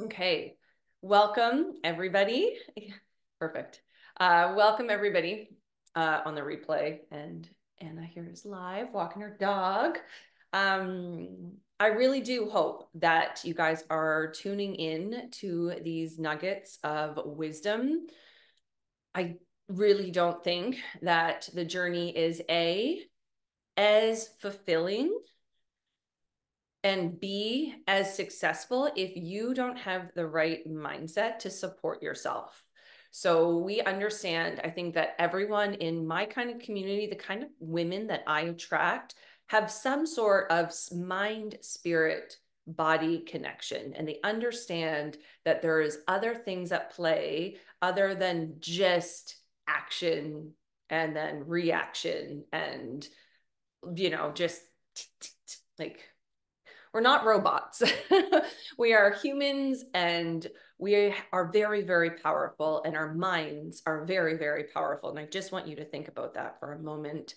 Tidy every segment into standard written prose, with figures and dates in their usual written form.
Okay, welcome everybody. Perfect. Welcome everybody on the replay, and Anna here is live walking her dog. I really do hope that you guys are tuning in to these nuggets of wisdom. I really don't think that the journey is as fulfilling and be as successful if you don't have the right mindset to support yourself. So we understand, I think that everyone in my kind of community, the kind of women that I attract, have some sort of mind, spirit, body connection. And they understand that there is other things at play other than just action and then reaction and, just like we're not robots. We are humans, and we are very, very powerful, and our minds are very, very powerful. And I just want you to think about that for a moment.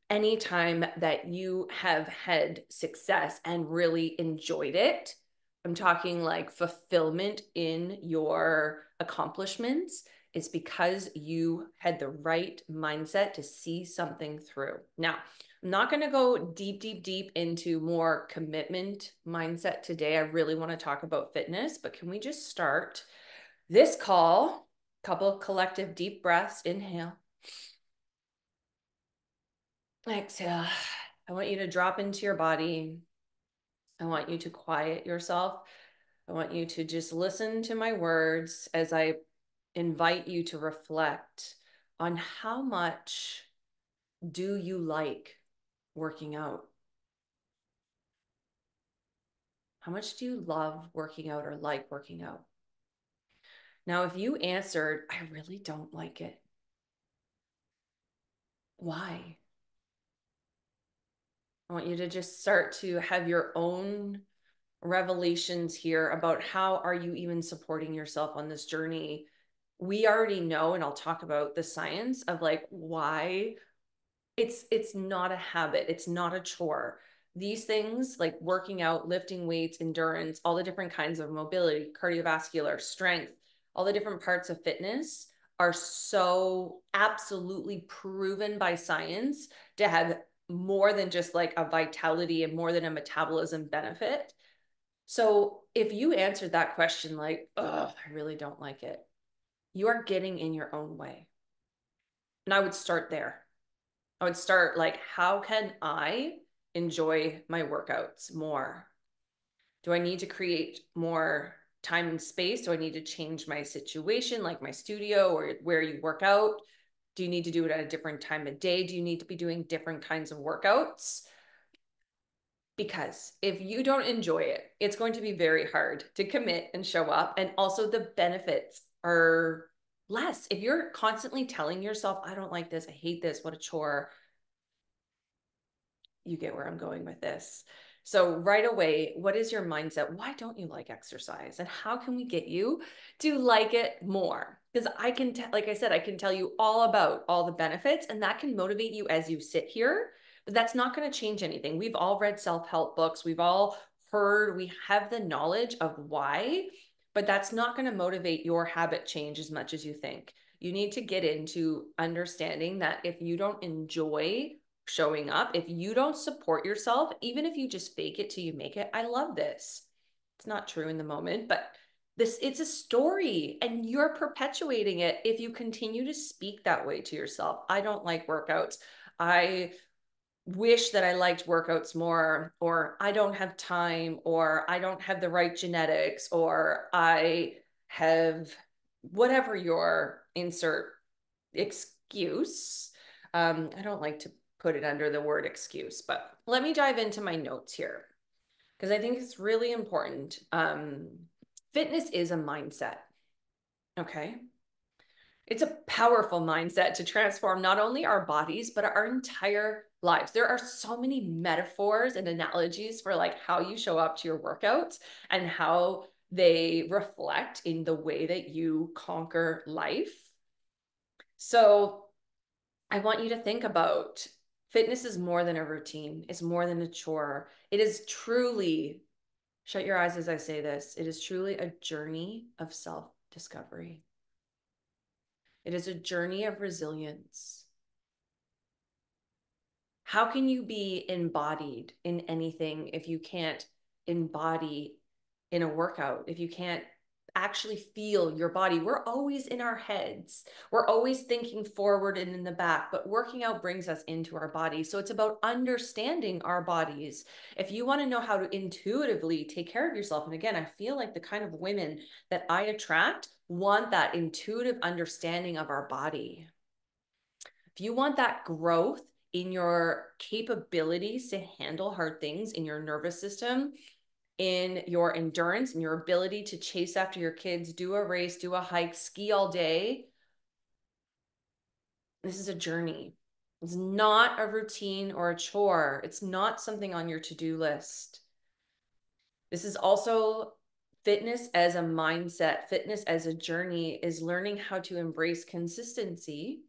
Anytime that you have had success and really enjoyed it, I'm talking like fulfillment in your accomplishments, it's because you had the right mindset to see something through. Now, I'm not going to go deep, deep, deep into more commitment mindset today. I really want to talk about fitness, but can we just start this call? Couple collective deep breaths. Inhale, exhale. I want you to drop into your body. I want you to quiet yourself. I want you to just listen to my words as I invite you to reflect on how much do you like working out? How much do you love working out or like working out? Now, if you answered, I really don't like it, why? I want you to just start to have your own revelations here about how are you even supporting yourself on this journey. We already know, and I'll talk about the science of like why it's not a habit, it's not a chore. These things like working out, lifting weights, endurance, all the different kinds of mobility, cardiovascular, strength, all the different parts of fitness are so absolutely proven by science to have more than just like a vitality and more than a metabolism benefit. So if you answered that question like, oh, I really don't like it, you are getting in your own way. And I would start there. I would start like, how can I enjoy my workouts more? Do I need to create more time and space? Do I need to change my situation, like my studio or where you work out? Do you need to do it at a different time of day? Do you need to be doing different kinds of workouts? Because if you don't enjoy it, it's going to be very hard to commit and show up. And also, the benefits are less. If you're constantly telling yourself, I don't like this, I hate this, what a chore, you get where I'm going with this. So, right away, what is your mindset? Why don't you like exercise? And how can we get you to like it more? Because I can, like I said, I can tell you all about all the benefits, and that can motivate you as you sit here. But that's not going to change anything. We've all read self help books, we've all heard, we have the knowledge of why, but that's not going to motivate your habit change as much as you think. You need to get into understanding that if you don't enjoy showing up, if you don't support yourself, even if you just fake it till you make it, I love this. It's not true in the moment, but it's a story and you're perpetuating it if you continue to speak that way to yourself. I don't like workouts. I wish that I liked workouts more, or I don't have time, or I don't have the right genetics, or I have whatever your insert excuse. I don't like to put it under the word excuse, but let me dive into my notes here because I think it's really important. Fitness is a mindset. Okay. It's a powerful mindset to transform not only our bodies, but our entire lives. There are so many metaphors and analogies for like how you show up to your workouts and how they reflect in the way that you conquer life. So I want you to think about fitness is more than a routine, it's more than a chore. It is truly Shut your eyes as I say this. It is truly a journey of self-discovery. It is a journey of resilience. How can you be embodied in anything if you can't embody in a workout, if you can't actually feel your body? We're always in our heads. We're always thinking forward and in the back, but working out brings us into our bodies. So it's about understanding our bodies. If you want to know how to intuitively take care of yourself, and again, I feel like the kind of women that I attract want that intuitive understanding of our body. If you want that growth in your capabilities to handle hard things in your nervous system, in your endurance, and your ability to chase after your kids, do a race, do a hike, ski all day, this is a journey. It's not a routine or a chore. It's not something on your to-do list. This is also fitness as a mindset. Fitness as a journey is learning how to embrace consistency.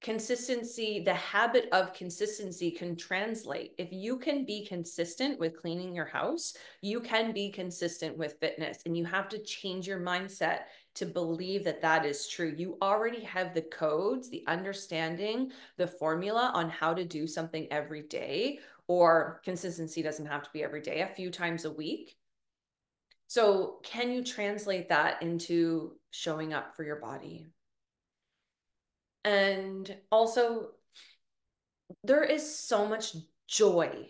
Consistency, the habit of consistency can translate. If you can be consistent with cleaning your house, you can be consistent with fitness, and you have to change your mindset to believe that that is true. You already have the codes, the understanding, the formula on how to do something every day, or consistency doesn't have to be every day, a few times a week. So can you translate that into showing up for your body? And also, there is so much joy.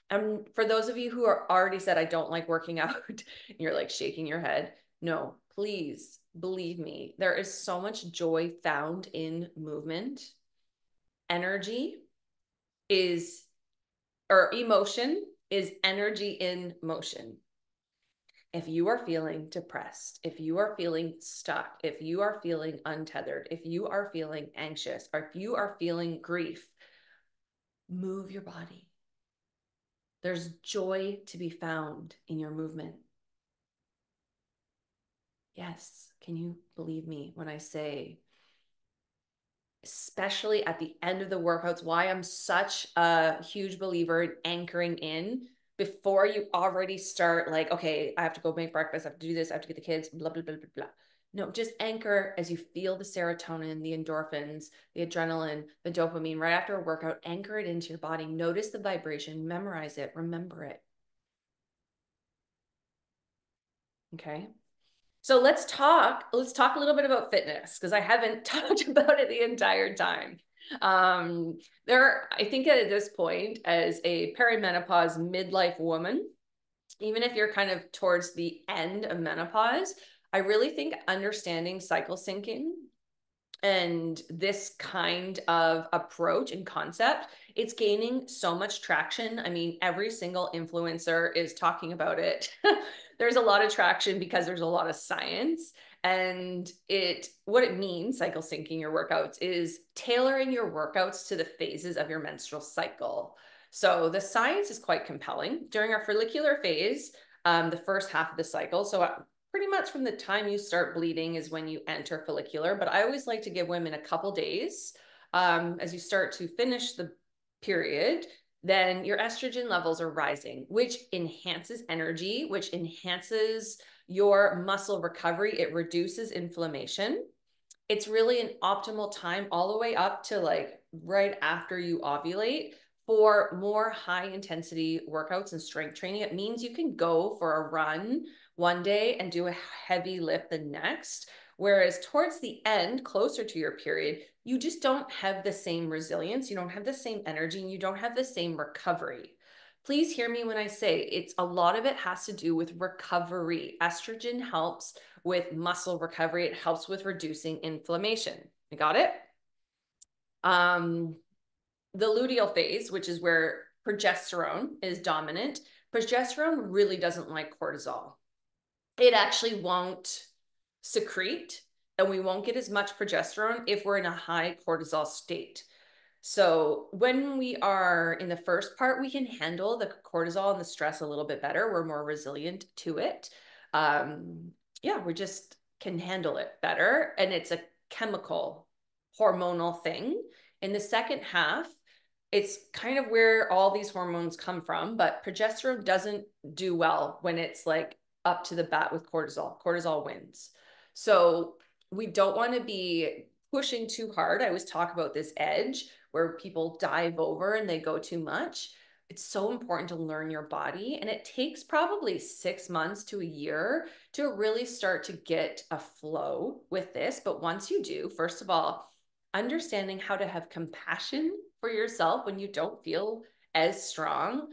And for those of you who are already said, I don't like working out, and you're like shaking your head, no, please believe me. There is so much joy found in movement. Energy is, or emotion is energy in motion. If you are feeling depressed, if you are feeling stuck, if you are feeling untethered, if you are feeling anxious, or if you are feeling grief, move your body. There's joy to be found in your movement. Yes, can you believe me when I say, especially at the end of the workouts, why I'm such a huge believer in anchoring in before you already start, like, okay, I have to go make breakfast, I have to do this, I have to get the kids, blah, blah, blah, blah, blah. No, just anchor as you feel the serotonin, the endorphins, the adrenaline, the dopamine right after a workout. Anchor it into your body. Notice the vibration, memorize it, remember it. Okay. So let's talk a little bit about fitness, because I haven't talked about it the entire time. I think at this point, as a perimenopause midlife woman, even if you're kind of towards the end of menopause, I really think understanding cycle syncing and this kind of approach and concept, it's gaining so much traction. I mean, every single influencer is talking about it. There's a lot of traction because there's a lot of science. And what it means, cycle syncing your workouts, is tailoring your workouts to the phases of your menstrual cycle. So the science is quite compelling. During our follicular phase, the first half of the cycle, so pretty much from the time you start bleeding is when you enter follicular. But I always like to give women a couple days as you start to finish the period. Then your estrogen levels are rising, which enhances energy, which enhances your muscle recovery. It reduces inflammation. It's really an optimal time all the way up to like right after you ovulate for more high intensity workouts and strength training. It means you can go for a run one day and do a heavy lift the next. Whereas towards the end, closer to your period, you just don't have the same resilience. You don't have the same energy, and you don't have the same recovery. Please hear me when I say it's a lot of it has to do with recovery. Estrogen helps with muscle recovery. It helps with reducing inflammation. You got it? The luteal phase, which is where progesterone is dominant, progesterone really doesn't like cortisol. It actually won't secrete, and we won't get as much progesterone if we're in a high cortisol state. So when we are in the first part, we can handle the cortisol and the stress a little bit better. We're more resilient to it. Yeah, we just can handle it better. And it's a chemical, hormonal thing. In the second half, it's kind of where all these hormones come from, but progesterone doesn't do well when it's like up to the bat with cortisol. Cortisol wins. So we don't want to be pushing too hard. I always talk about this edge where people dive over and they go too much. It's so important to learn your body. And it takes probably 6 months to a year to really start to get a flow with this. But once you do, first of all, understanding how to have compassion for yourself when you don't feel as strong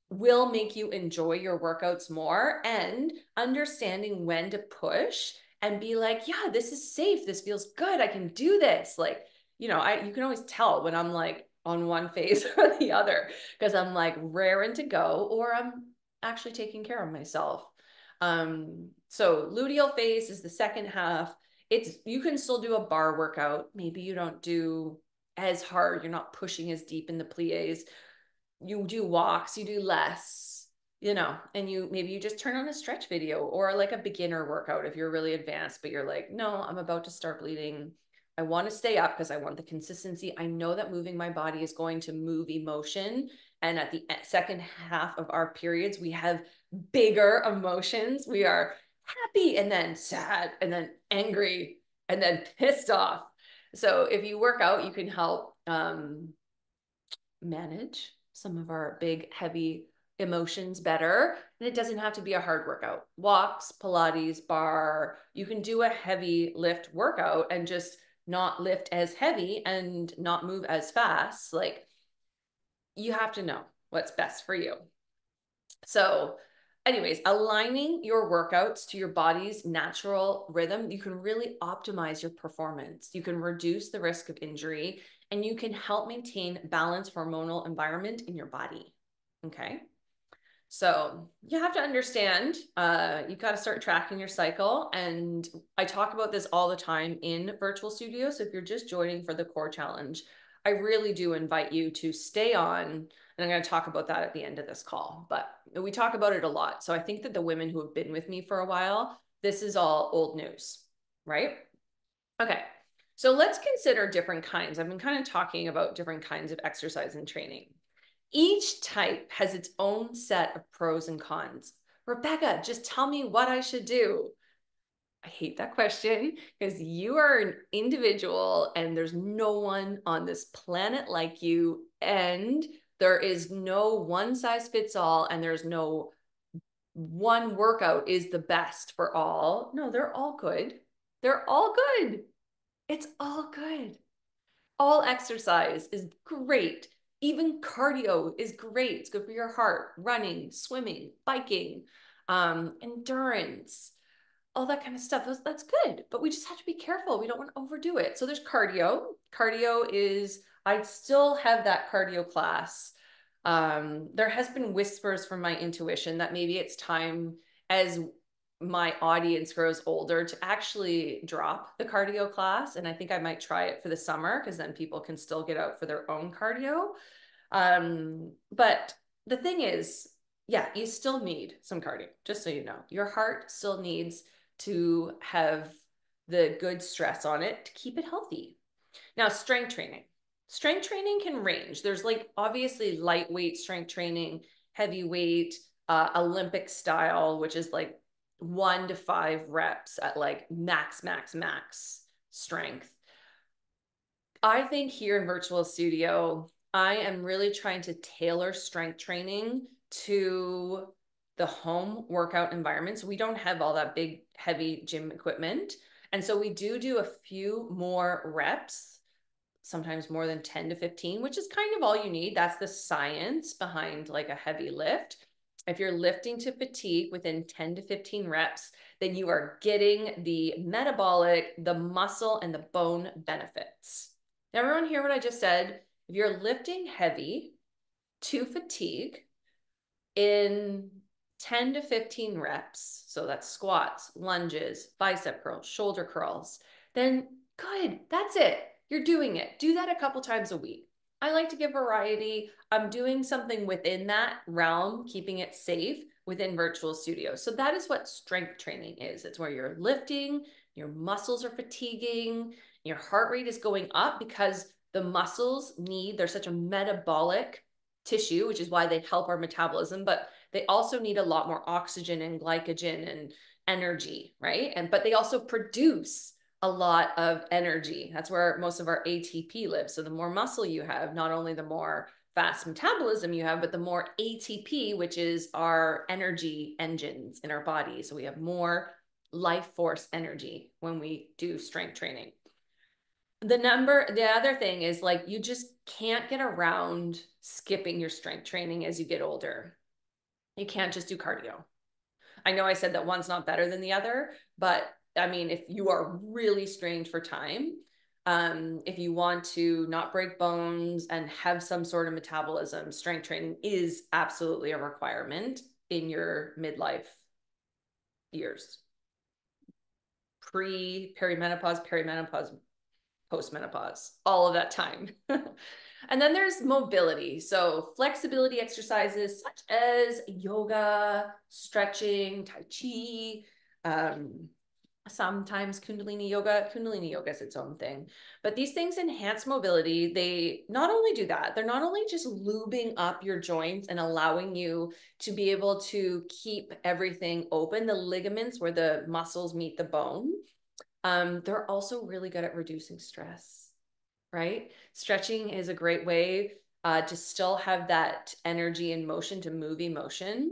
will make you enjoy your workouts more, and understanding when to push and be like, yeah, this is safe. This feels good. I can do this. Like, you can always tell when I'm like on one phase or the other because I'm like raring to go or I'm actually taking care of myself. So luteal phase is the second half. You can still do a bar workout. Maybe you don't do as hard. You're not pushing as deep in the plies. You do walks, you do less, and maybe you just turn on a stretch video or like a beginner workout if you're really advanced, but you're like, no, I'm about to start bleeding. I want to stay up because I want the consistency. I know that moving my body is going to move emotion. And at the second half of our periods, we have bigger emotions. We are happy and then sad and then angry and then pissed off. So if you work out, you can help manage some of our big, heavy emotions better. And it doesn't have to be a hard workout. Walks, Pilates, bar, you can do a heavy lift workout and just not lift as heavy and not move as fast. Like, you have to know what's best for you. So, anyways, aligning your workouts to your body's natural rhythm, you can really optimize your performance. You can reduce the risk of injury and you can help maintain balanced hormonal environment in your body. Okay. So you have to understand, you've got to start tracking your cycle. And I talk about this all the time in virtual studio. So if you're just joining for the core challenge, I really do invite you to stay on. And I'm going to talk about that at the end of this call, but we talk about it a lot. So I think that the women who have been with me for a while, this is all old news, right? Okay. So let's consider different kinds. I've been kind of talking about different kinds of exercise and training. Each type has its own set of pros and cons. Rebecca, just tell me what I should do. I hate that question because you are an individual and there's no one on this planet like you. And there is no one size fits all, and there's no one workout is the best for all. No, they're all good. They're all good. It's all good. All exercise is great. Even cardio is great. It's good for your heart. Running, swimming, biking, endurance, all that kind of stuff. That's good, but we just have to be careful. We don't want to overdo it. So there's cardio. I still have that cardio class. There has been whispers from my intuition that maybe it's time, as my audience grows older, to actually drop the cardio class. And I think I might try it for the summer because then people can still get out for their own cardio. But the thing is, yeah, you still need some cardio, just so you know. Your heart still needs to have the good stress on it to keep it healthy. Now, strength training. Strength training can range. There's like obviously lightweight strength training, heavyweight, Olympic style, which is like 1 to 5 reps at like max strength. I think here in Virtual Studio, I am really trying to tailor strength training to the home workout environment. So we don't have all that big, heavy gym equipment. And so we do a few more reps, sometimes more than 10 to 15, which is kind of all you need. That's the science behind like a heavy lift. If you're lifting to fatigue within 10 to 15 reps, then you are getting the metabolic, the muscle, and the bone benefits. Now, everyone hear what I just said? If you're lifting heavy to fatigue in 10 to 15 reps, so that's squats, lunges, bicep curls, shoulder curls, then good, that's it. You're doing it. Do that a couple times a week. I like to give variety. I'm doing something within that realm, keeping it safe within Virtual Studio. So that is what strength training is. It's where you're lifting, your muscles are fatiguing, your heart rate is going up because The muscles need, they're such a metabolic tissue, which is why they help our metabolism, but they also need a lot more oxygen and glycogen and energy, right? And but they also produce a lot of energy. That's where most of our ATP lives. So the more muscle you have, not only the more fast metabolism you have, but the more ATP, which is our energy engines in our body. So we have more life force energy when we do strength training. The other thing is like you just can't get around skipping your strength training as you get older. You can't just do cardio. I know I said that one's not better than the other, but I mean, if you are really strained for time, if you want to not break bones and have some sort of metabolism, strength training is absolutely a requirement in your midlife years. Perimenopause, postmenopause, all of that time. And then there's mobility. So flexibility exercises such as yoga, stretching, tai chi, sometimes Kundalini yoga. Kundalini yoga is its own thing. But these things enhance mobility. They not only do that, they're not only just lubing up your joints and allowing you to be able to keep everything open, the ligaments where the muscles meet the bone. They're also really good at reducing stress, right? Stretching is a great way to still have that energy and motion, to move emotion.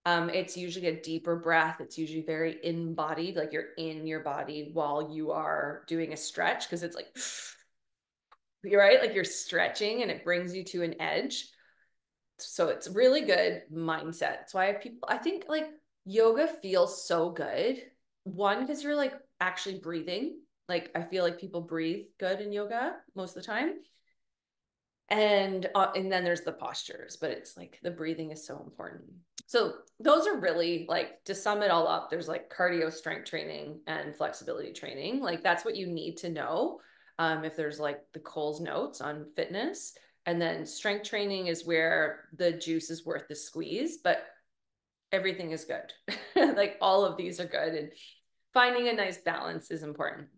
It's usually a deeper breath. It's usually very embodied, like you're in your body while you are doing a stretch, because it's like, you're right, like you're stretching and it brings you to an edge. So it's really good mindset. That's why I think like yoga feels so good. One, because you're like actually breathing. Like I feel like people breathe good in yoga most of the time. And then there's the postures, but it's like the breathing is so important. So those are really, like, to sum it all up, there's like cardio, strength training, and flexibility training. Like that's what you need to know if there's like the Cole's notes on fitness. And then strength training is where the juice is worth the squeeze, but everything is good. Like all of these are good, and finding a nice balance is important.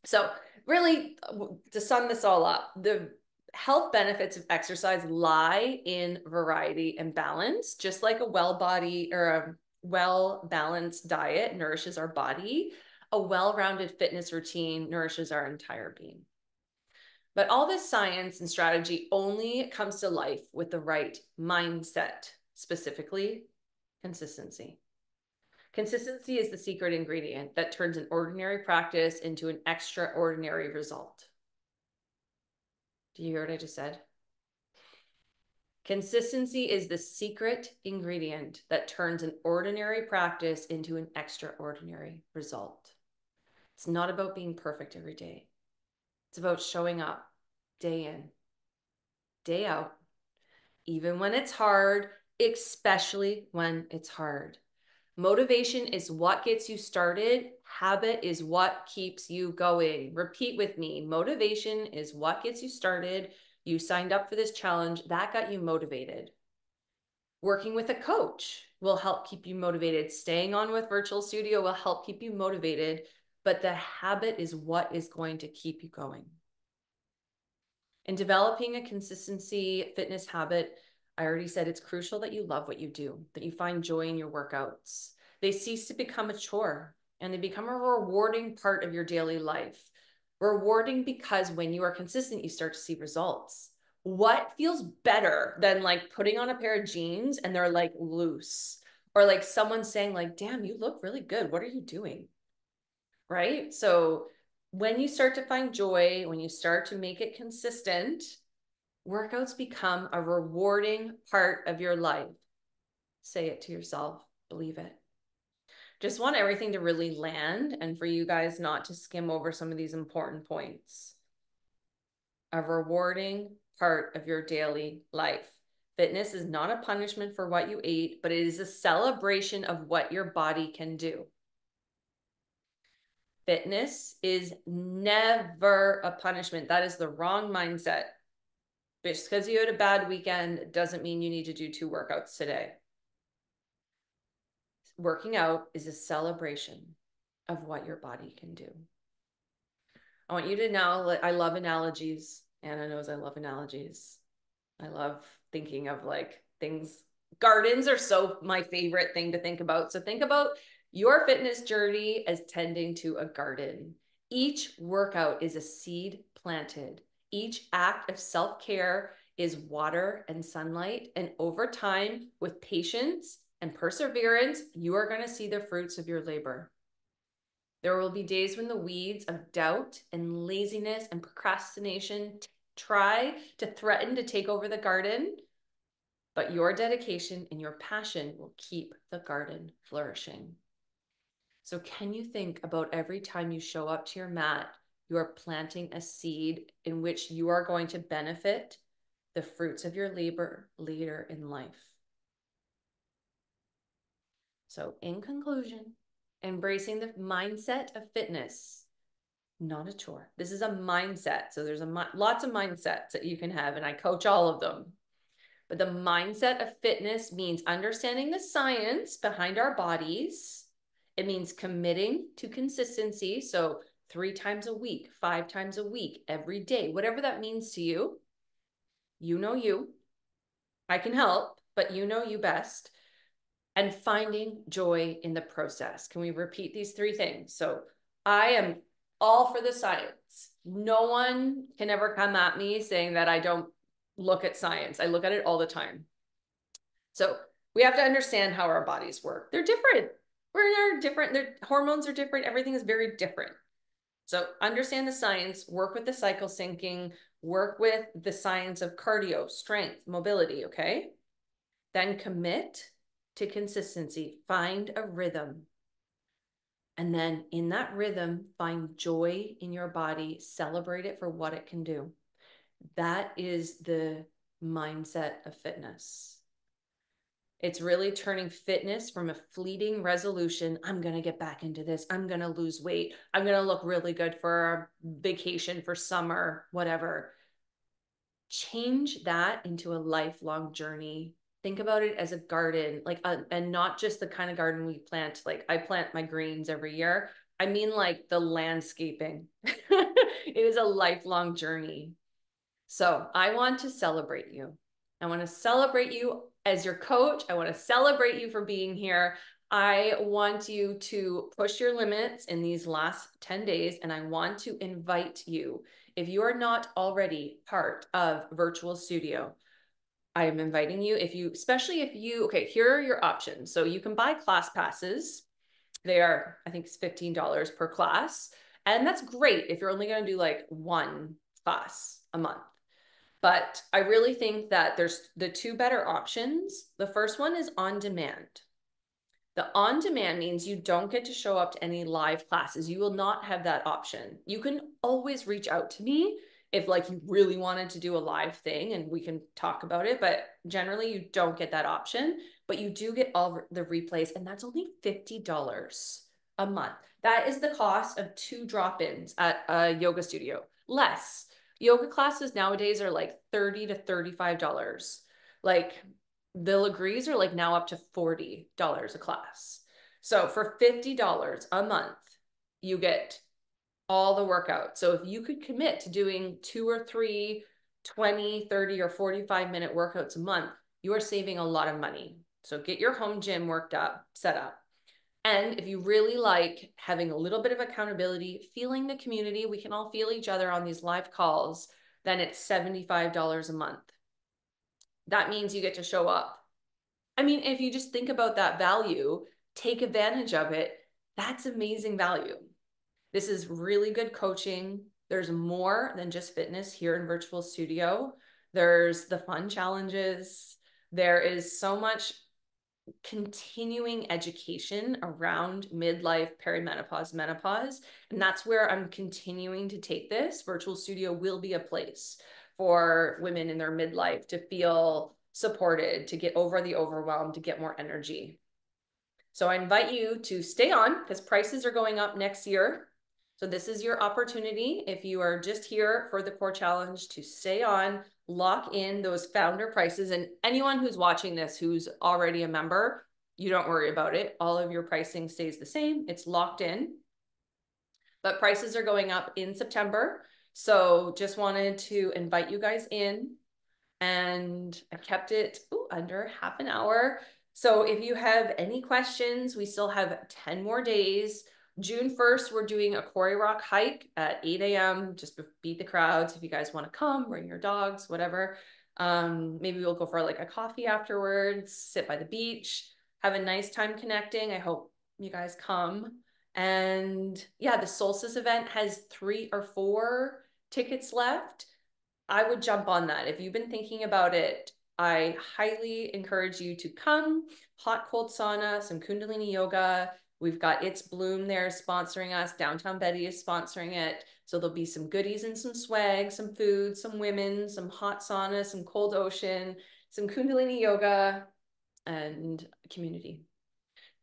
So really, to sum this all up, the health benefits of exercise lie in variety and balance. Just like a well-bodied or a well-balanced diet nourishes our body, a well-rounded fitness routine nourishes our entire being. But all this science and strategy only comes to life with the right mindset, specifically consistency. Consistency is the secret ingredient that turns an ordinary practice into an extraordinary result. Do you hear what I just said? Consistency is the secret ingredient that turns an ordinary practice into an extraordinary result. It's not about being perfect every day. It's about showing up day in, day out, even when it's hard, especially when it's hard. Motivation is what gets you started. Habit is what keeps you going. Repeat with me. Motivation is what gets you started. You signed up for this challenge. That got you motivated. Working with a coach will help keep you motivated. Staying on with Virtual Studio will help keep you motivated. But the habit is what is going to keep you going. In developing a consistency fitness habit, I already said it's crucial that you love what you do, that you find joy in your workouts. They cease to become a chore and they become a rewarding part of your daily life. Rewarding because when you are consistent, you start to see results. What feels better than like putting on a pair of jeans and they're like loose, or like someone saying like, damn, you look really good. What are you doing? Right? So when you start to find joy, when you start to make it consistent, workouts become a rewarding part of your life. Say it to yourself, believe it. Just want everything to really land and for you guys not to skim over some of these important points. A rewarding part of your daily life. Fitness is not a punishment for what you ate, but it is a celebration of what your body can do. Fitness is never a punishment. That is the wrong mindset. Just because you had a bad weekend doesn't mean you need to do 2 workouts today. Working out is a celebration of what your body can do. I want you to know, I love analogies. Anna knows I love analogies. I love thinking of like things. Gardens are so my favorite thing to think about. So think about your fitness journey as tending to a garden. Each workout is a seed planted. Each act of self-care is water and sunlight. And over time, with patience and perseverance, you are going to see the fruits of your labor. There will be days when the weeds of doubt and laziness and procrastination try to threaten to take over the garden, but your dedication and your passion will keep the garden flourishing. So, can you think about every time you show up to your mat, you are planting a seed in which you are going to benefit the fruits of your labor later in life? So, in conclusion, embracing the mindset of fitness, not a chore. This is a mindset. So there's lots of mindsets that you can have, and I coach all of them. But the mindset of fitness means understanding the science behind our bodies. It means committing to consistency. So 3 times a week, 5 times a week, every day, whatever that means to you. You know you. I can help, but you know you best. And finding joy in the process. Can we repeat these 3 things? So I am all for the science. No one can ever come at me saying that I don't look at science. I look at it all the time. So we have to understand how our bodies work. They're different. Their hormones are different. Everything is very different. So understand the science, work with the cycle syncing, work with the science of cardio, strength, mobility, okay? Then commit to consistency, find a rhythm. And then in that rhythm, find joy in your body, celebrate it for what it can do. That is the mindset of fitness. It's really turning fitness from a fleeting resolution. I'm going to get back into this. I'm going to lose weight. I'm going to look really good for a vacation for summer, whatever. Change that into a lifelong journey. Think about it as a garden, like, and not just the kind of garden we plant. Like I plant my greens every year. I mean, like the landscaping. It is a lifelong journey. So I want to celebrate you. I want to celebrate you as your coach. I want to celebrate you for being here. I want you to push your limits in these last 10 days, and I want to invite you. If you are not already part of Virtual Studio, I am inviting you, especially if you, okay, here are your options. So you can buy class passes. They are, I think it's $15 per class. And that's great if you're only going to do like 1 class a month. But I really think that there's the 2 better options. The first one is on demand. The on demand means you don't get to show up to any live classes. You will not have that option. You can always reach out to me if like you really wanted to do a live thing and we can talk about it, but generally you don't get that option, but you do get all the replays, and that's only $50 a month. That is the cost of 2 drop-ins at a yoga studio. Less. Yoga classes nowadays are like $30 to $35. Like the Legrees are like now up to $40 a class. So for $50 a month, you get all the workouts. So if you could commit to doing 2 or 3 20, 30, or 45-minute workouts a month, you are saving a lot of money. So get your home gym set up. And if you really like having a little bit of accountability, feeling the community, we can all feel each other on these live calls, then it's $75 a month. That means you get to show up. I mean, if you just think about that value, take advantage of it. That's amazing value. This is really good coaching. There's more than just fitness here in Virtual Studio. There's the fun challenges. There is so much continuing education around midlife, perimenopause, menopause. And that's where I'm continuing to take this. Virtual Studio will be a place for women in their midlife to feel supported, to get over the overwhelm, to get more energy. So I invite you to stay on because prices are going up next year. So this is your opportunity, if you are just here for the core challenge, to stay on, lock in those founder prices. And anyone who's watching this who's already a member, you don't worry about it. All of your pricing stays the same. It's locked in. But prices are going up in September. So just wanted to invite you guys in, and I kept it under half an hour. So if you have any questions, we still have 10 more days. June 1st, we're doing a Quarry Rock hike at 8 a.m. Just beat the crowds. If you guys want to come, bring your dogs, whatever. Maybe we'll go for like a coffee afterwards, sit by the beach, have a nice time connecting. I hope you guys come. And yeah, the solstice event has 3 or 4 tickets left. I would jump on that. If you've been thinking about it, I highly encourage you to come. Hot, cold sauna, some Kundalini yoga. We've got It's Bloom there sponsoring us. Downtown Betty is sponsoring it. So there'll be some goodies and some swag, some food, some women, some hot sauna, some cold ocean, some Kundalini yoga, and community.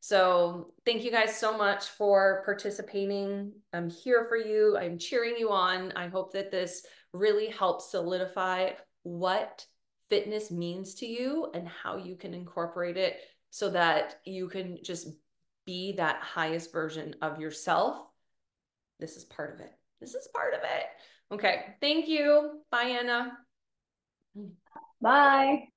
So thank you guys so much for participating. I'm here for you. I'm cheering you on. I hope that this really helps solidify what fitness means to you and how you can incorporate it so that you can just be that highest version of yourself. This is part of it. This is part of it. Okay. Thank you. Bye, Anna. Bye.